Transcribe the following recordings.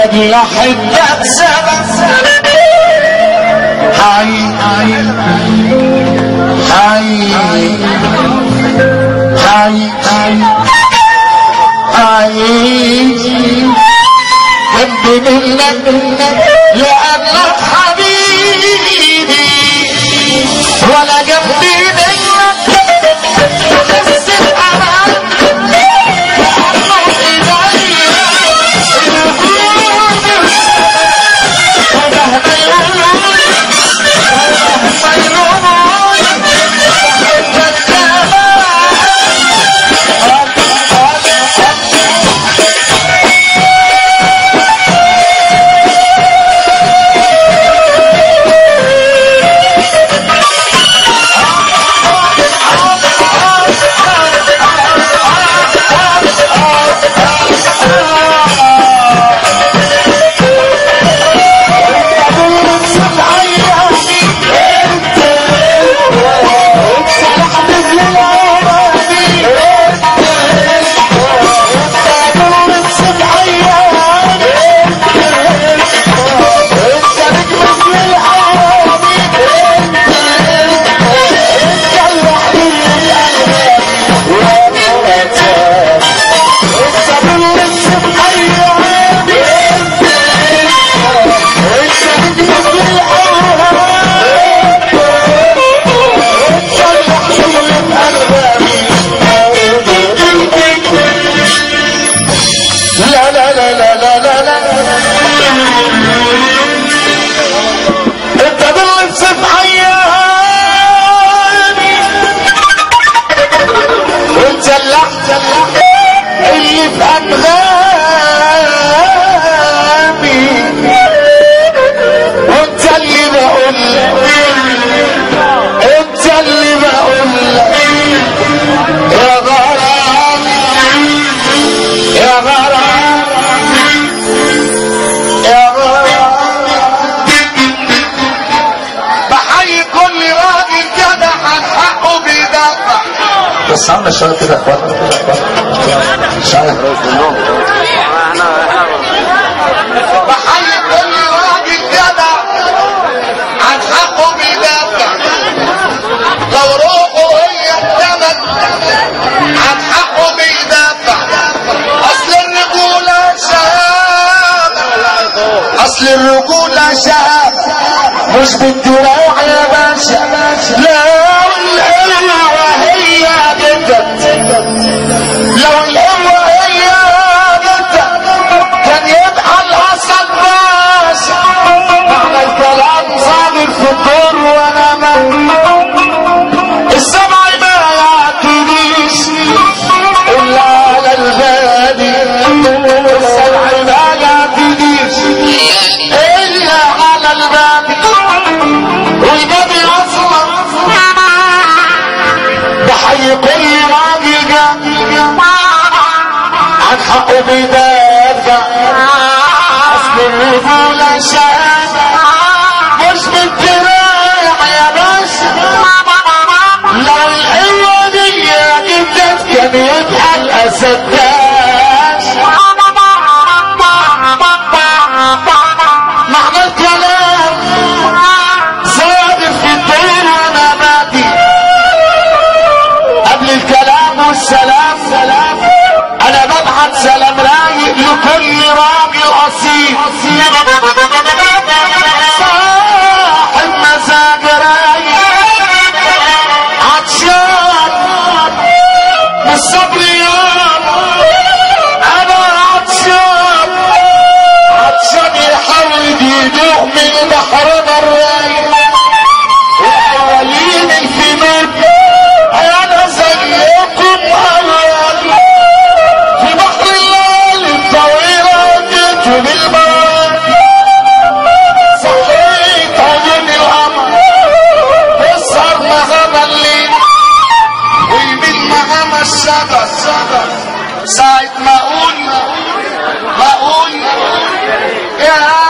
لاجل حبك سبب حي حي حي حي حي جنبي منك لأنك حبيبي ولا جنبي منك بس الأمان بس عامله شويه كده اخواتنا شايف بحيي كل راجل جدع عن حقه بيدافع لو روحه هي الثمن عن حقه بيدافع اصل الرجوله شهامه اصل الرجوله شهامه مش بالدراع يا باشا لا لو القوة هي بنتك كان يبقى الأصل باشا معنى الكلام صادق في الدور وانا السمع ما يعتنيش إلا على الغادي السمع ما يعتنيش إلا على الغادي والنبي أصلا بحي كل راجل عن حقه بيدافع اصل الرجولة شهامة مش بالدراع يا باشا لو القوة دي جبتك كان يبقى الاسد معنى الكلام صادق في الدين وانا بادي قبل الكلام والسلام انا ببعت سلام رايق لكل راجل اصيل صاحب مزاج رايق عطشان بالصبر يابا انا عطشان يحاول يدوق من بحرنا الرايق واولين الفنون انا زيكم اولاد في بحر الليل الطويلة جيت بالبار صحيت عيون القمر تسهر مهما الليل ويمين مهما الشجر ساعة ما اقول يا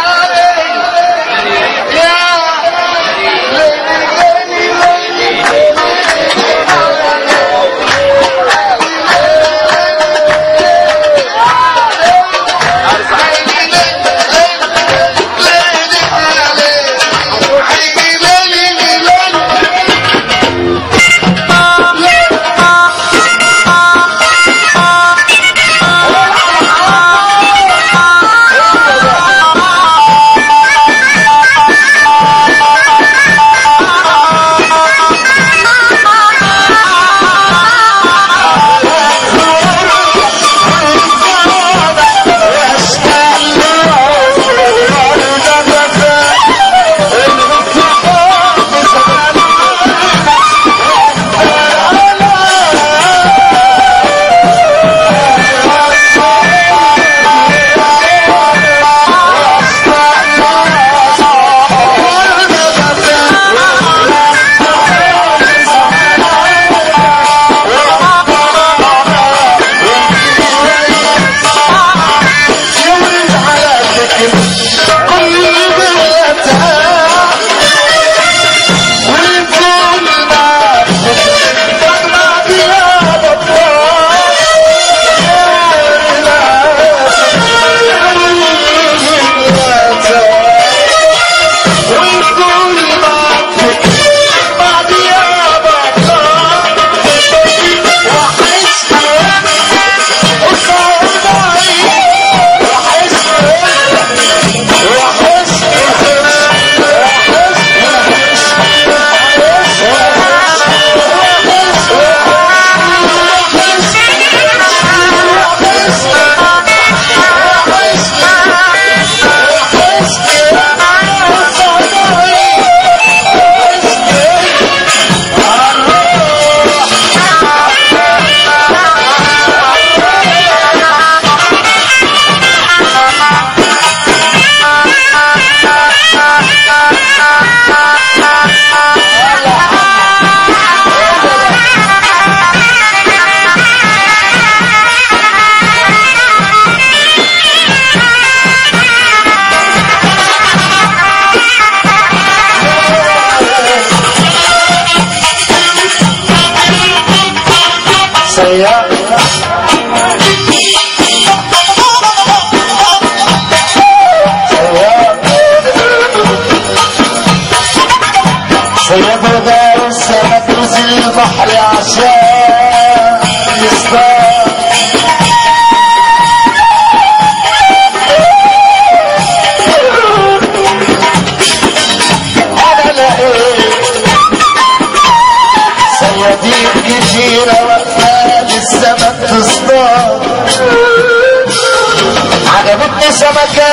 سمكة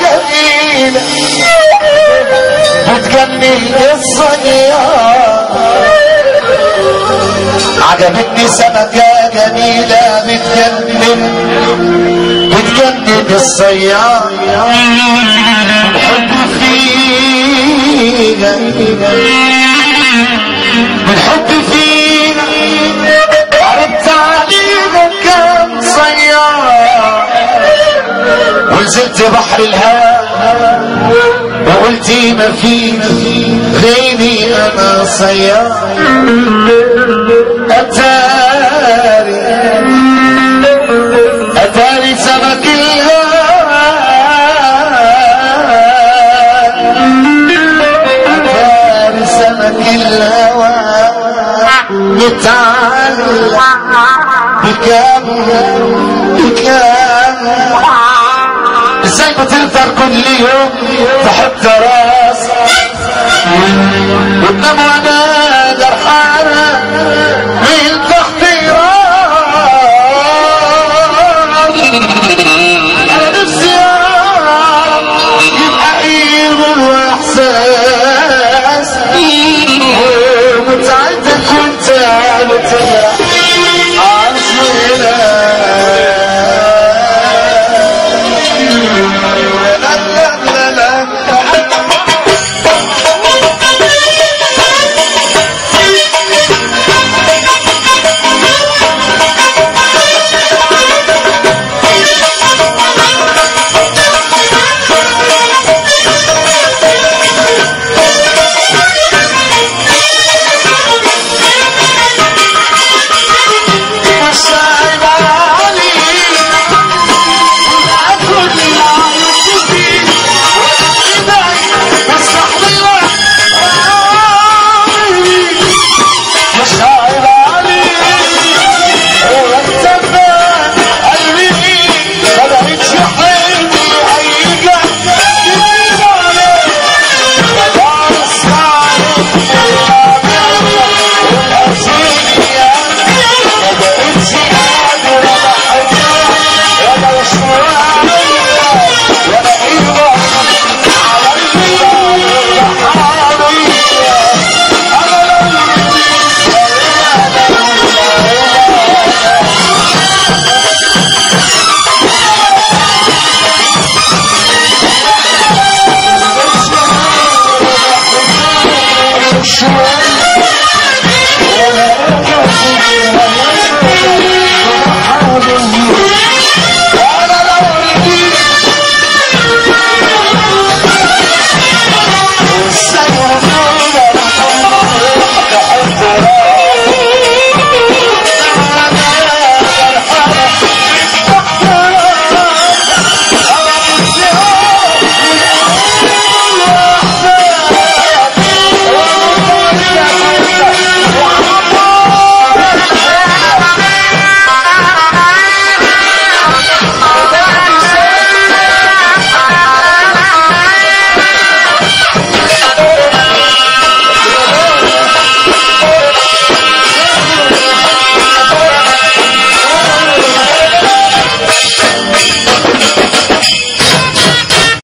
جميلة بتجنن الصياد. عجبتني سمكة جميلة بتجنن الصياد. الحب فينا الحب فينا عرضت علينا كم صياد. ونزلت بحر الهوى وقلتي ما فينا غيري انا صياد. اتاري سمك الهوى اتاري سمك الهوى متعلق بكام ازاي بتقدر كل يوم تحط راسك وتنام